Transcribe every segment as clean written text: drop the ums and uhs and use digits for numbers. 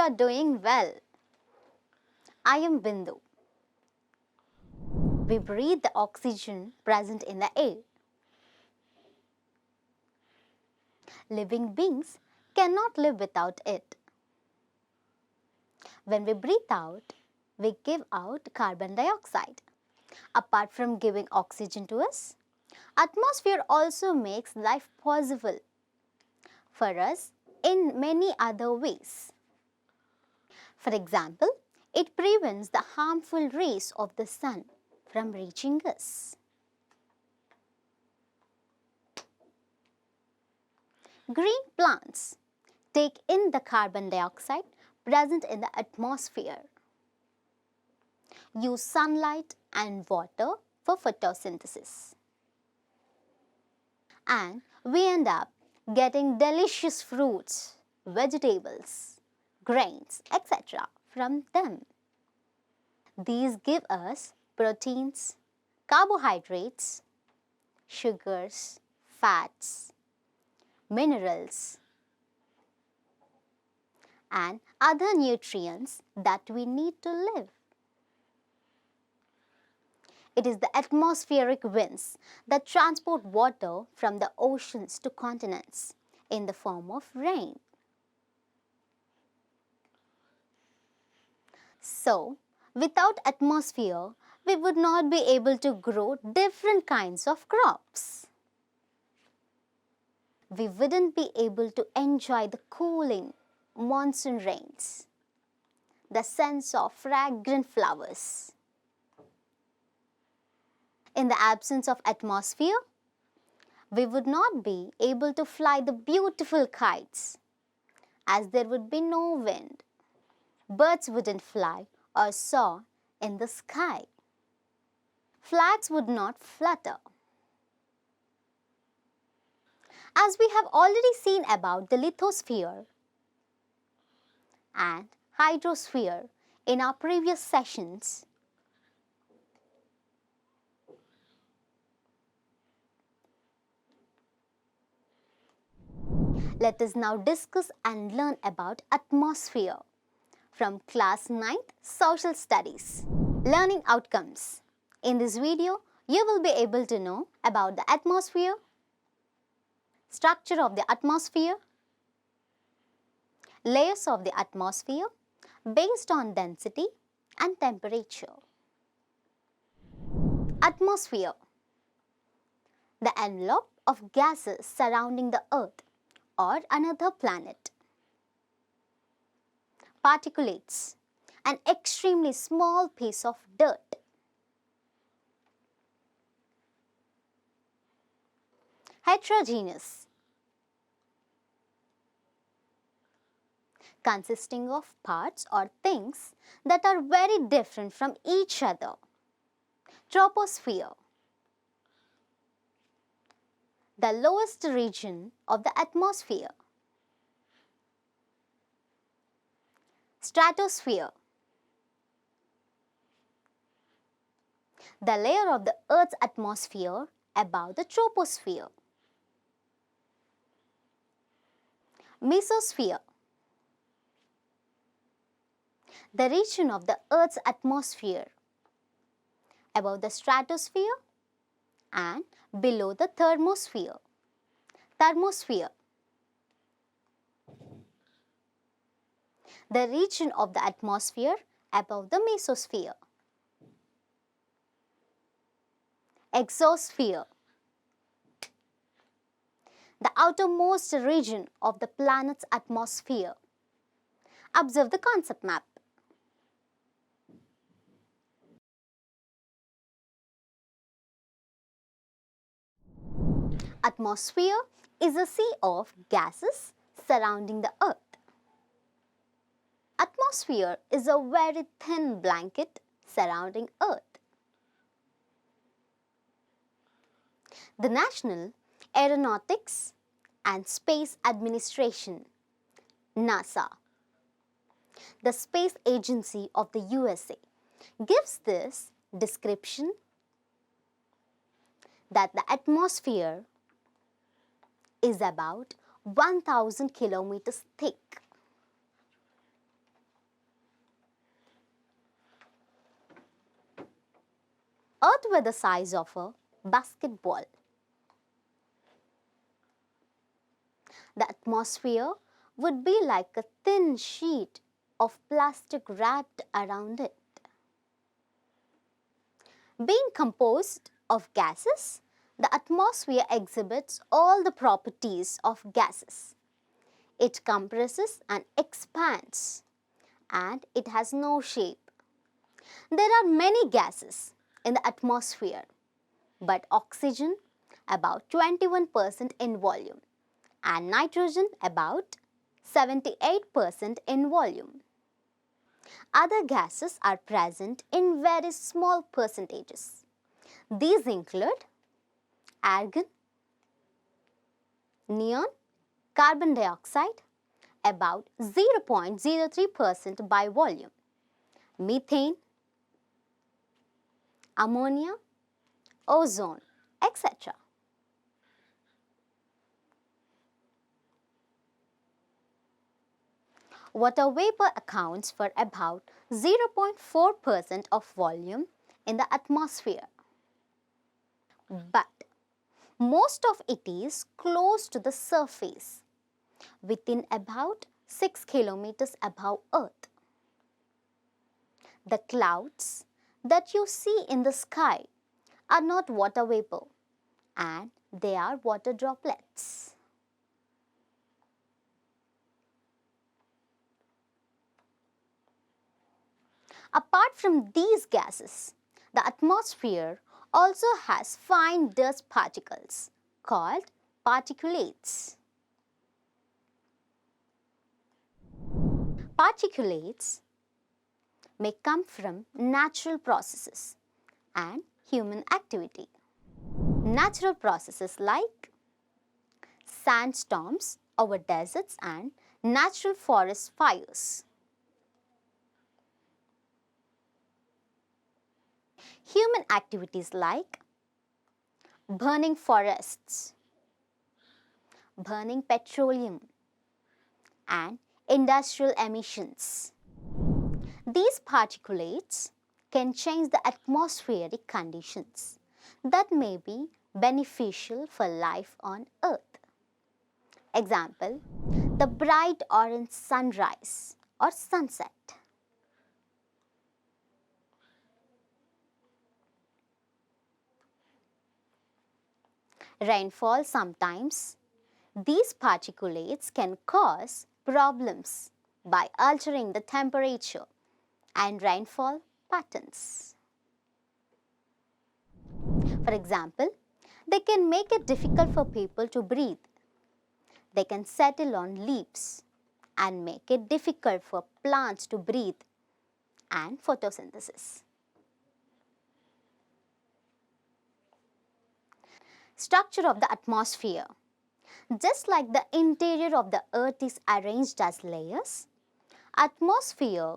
you're doing well. I am Bindu. We breathe the oxygen present in the air. Living beings cannot live without it. When we breathe out, we give out carbon dioxide. Apart from giving oxygen to us, atmosphere also makes life possible for us in many other ways. For example, it prevents the harmful rays of the sun from reaching us. Green plants take in the carbon dioxide present in the atmosphere, use sunlight and water for photosynthesis, and we end up getting delicious fruits, vegetables, grains, etc. from them. These give us proteins, carbohydrates, sugars, fats, minerals, and other nutrients that we need to live. It is the atmospheric winds that transport water from the oceans to continents in the form of rain. So, without atmosphere, we would not be able to grow different kinds of crops. We wouldn't be able to enjoy the cooling monsoon rains, the scents of fragrant flowers. In the absence of atmosphere, we would not be able to fly the beautiful kites, as there would be no wind. Birds wouldn't fly or soar in the sky. Flags would not flutter. As we have already seen about the lithosphere and hydrosphere in our previous sessions, let us now discuss and learn about atmosphere from class 9th Social Studies. Learning outcomes. In this video, you will be able to know about the atmosphere, structure of the atmosphere, layers of the atmosphere based on density and temperature. Atmosphere, the envelope of gases surrounding the Earth or another planet. Particulates, an extremely small piece of dirt. Heterogeneous, consisting of parts or things that are very different from each other. Troposphere, the lowest region of the atmosphere. Stratosphere, the layer of the Earth's atmosphere above the troposphere. Mesosphere, the region of the Earth's atmosphere above the stratosphere and below the thermosphere. Thermosphere, the region of the atmosphere above the mesosphere. Exosphere, the outermost region of the planet's atmosphere. Observe the concept map. Atmosphere is a sea of gases surrounding the Earth. Atmosphere is a very thin blanket surrounding Earth. The National Aeronautics and Space Administration, NASA, the space agency of the USA, gives this description that the atmosphere is about 1000 kilometers thick. Earth were the size of a basketball, the atmosphere would be like a thin sheet of plastic wrapped around it. Being composed of gases, the atmosphere exhibits all the properties of gases. It compresses and expands, and it has no shape. There are many gases in the atmosphere, but oxygen about 21% in volume and nitrogen about 78% in volume. Other gases are present in very small percentages. These include argon, neon, carbon dioxide about 0.03% by volume, methane, ammonia, ozone, etc. Water vapor accounts for about 0.4% of volume in the atmosphere. But most of it is close to the surface, within about 6 kilometers above Earth. The clouds that you see in the sky are not water vapor, and they are water droplets. Apart from these gases, the atmosphere also has fine dust particles called particulates. Particulates may come from natural processes and human activity. Natural processes like sandstorms over deserts and natural forest fires. Human activities like burning forests, burning petroleum, and industrial emissions. These particulates can change the atmospheric conditions that may be beneficial for life on Earth. Example, the bright orange sunrise or sunset. Rainfall sometimes. These particulates can cause problems by altering the temperature and rainfall patterns. For example, they can make it difficult for people to breathe. They can settle on leaves and make it difficult for plants to breathe and photosynthesis. Structure of the atmosphere. Just like the interior of the Earth is arranged as layers, atmosphere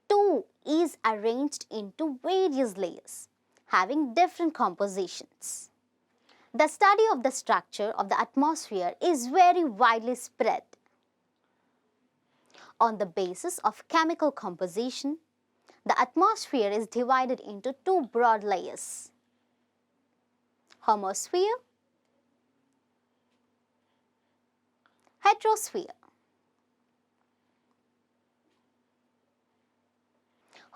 too is arranged into various layers having different compositions. The study of the structure of the atmosphere is very widely spread. On the basis of chemical composition, the atmosphere is divided into two broad layers: homosphere, heterosphere.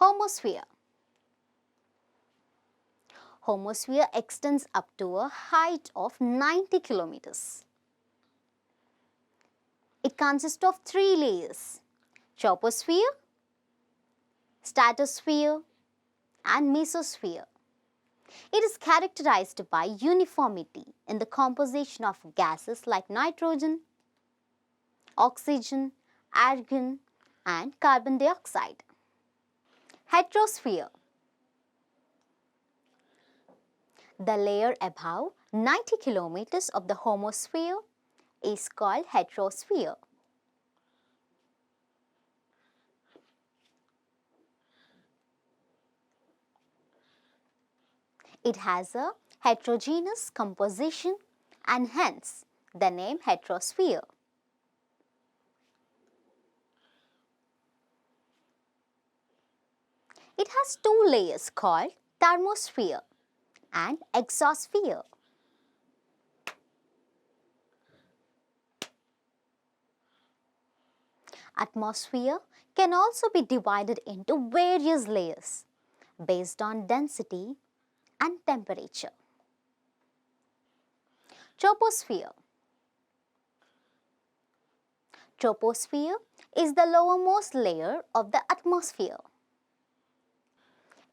Homosphere. Homosphere extends up to a height of 90 kilometers. It consists of three layers: troposphere, stratosphere, and mesosphere. It is characterized by uniformity in the composition of gases like nitrogen, oxygen, argon, and carbon dioxide. Heterosphere. The layer above 90 kilometers of the homosphere is called heterosphere. It has a heterogeneous composition and hence the name heterosphere. It has two layers called thermosphere. and exosphere. Atmosphere can also be divided into various layers based on density and temperature. Troposphere. Troposphere is the lowermost layer of the atmosphere.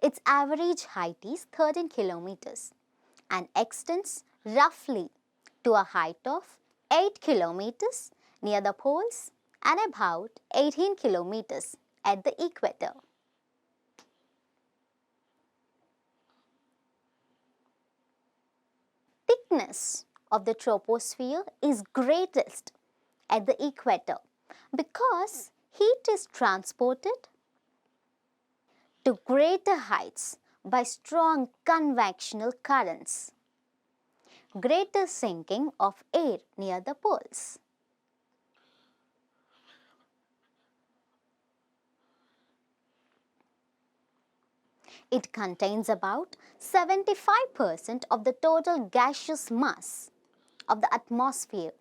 Its average height is 13 kilometers and extends roughly to a height of 8 kilometers near the poles and about 18 kilometers at the equator. Thickness of the troposphere is greatest at the equator because heat is transported to greater heights by strong convectional currents, greater sinking of air near the poles. It contains about 75% of the total gaseous mass of the atmosphere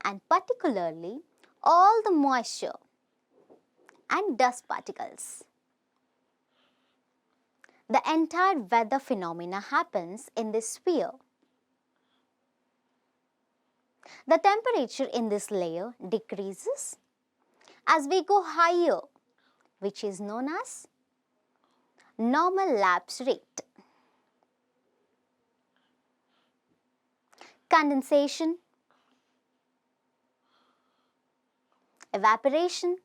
and particularly all the moisture and dust particles. The entire weather phenomena happens in this sphere. The temperature in this layer decreases as we go higher, which is known as normal lapse rate. Condensation, evaporation,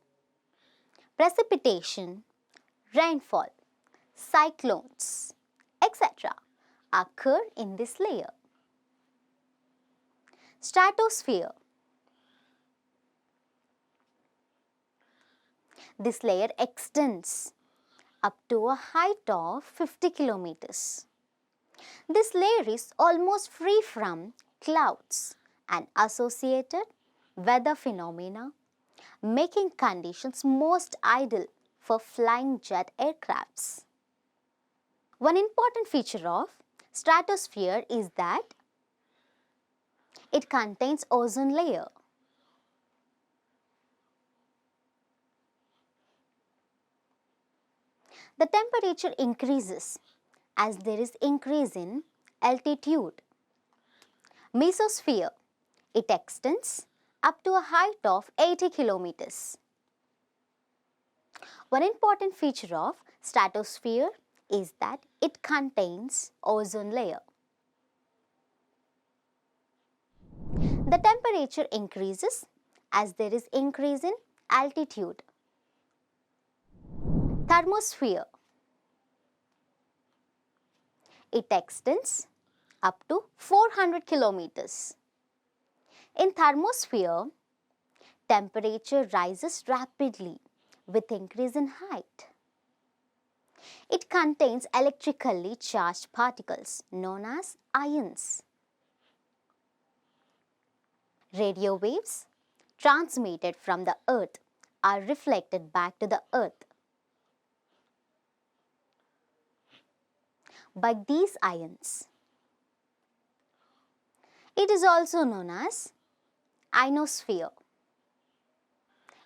precipitation, rainfall, cyclones, etc. occur in this layer. Stratosphere. This layer extends up to a height of 50 kilometers. This layer is almost free from clouds and associated weather phenomena, making conditions most ideal for flying jet aircrafts. One important feature of stratosphere is that it contains ozone layer. The temperature increases as there is increase in altitude. Mesosphere. It extends up to a height of 80 kilometers. One important feature of stratosphere is that it contains ozone layer. The temperature increases as there is increase in altitude. Thermosphere. It extends up to 400 kilometers. In thermosphere, temperature rises rapidly with increase in height. It contains electrically charged particles known as ions. Radio waves transmitted from the earth are reflected back to the earth by these ions. It is also known as ionosphere.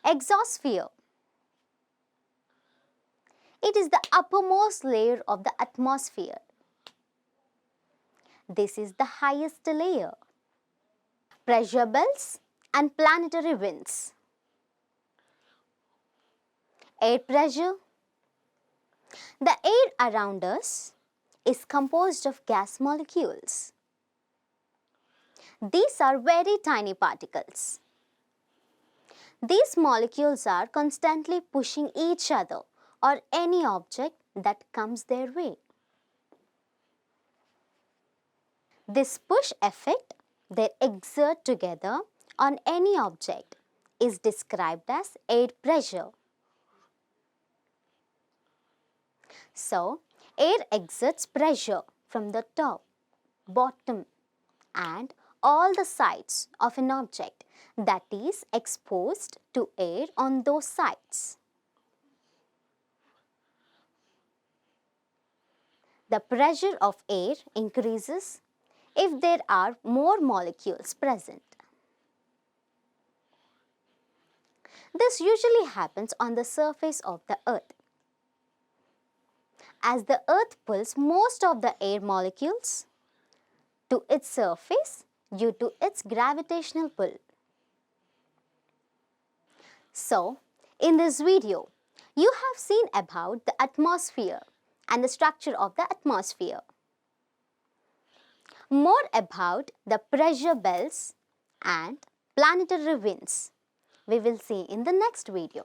Exosphere. It is the uppermost layer of the atmosphere. This is the highest layer. Pressure belts and planetary winds. Air pressure. The air around us is composed of gas molecules. These are very tiny particles. These molecules are constantly pushing each other or any object that comes their way. This push effect they exert together on any object is described as air pressure. So, air exerts pressure from the top, bottom and all the sides of an object that is exposed to air on those sides. The pressure of air increases if there are more molecules present. This usually happens on the surface of the Earth. As the Earth pulls most of the air molecules to its surface due to its gravitational pull. So, in this video, you have seen about the atmosphere and the structure of the atmosphere. More about the pressure belts and planetary winds we will see in the next video.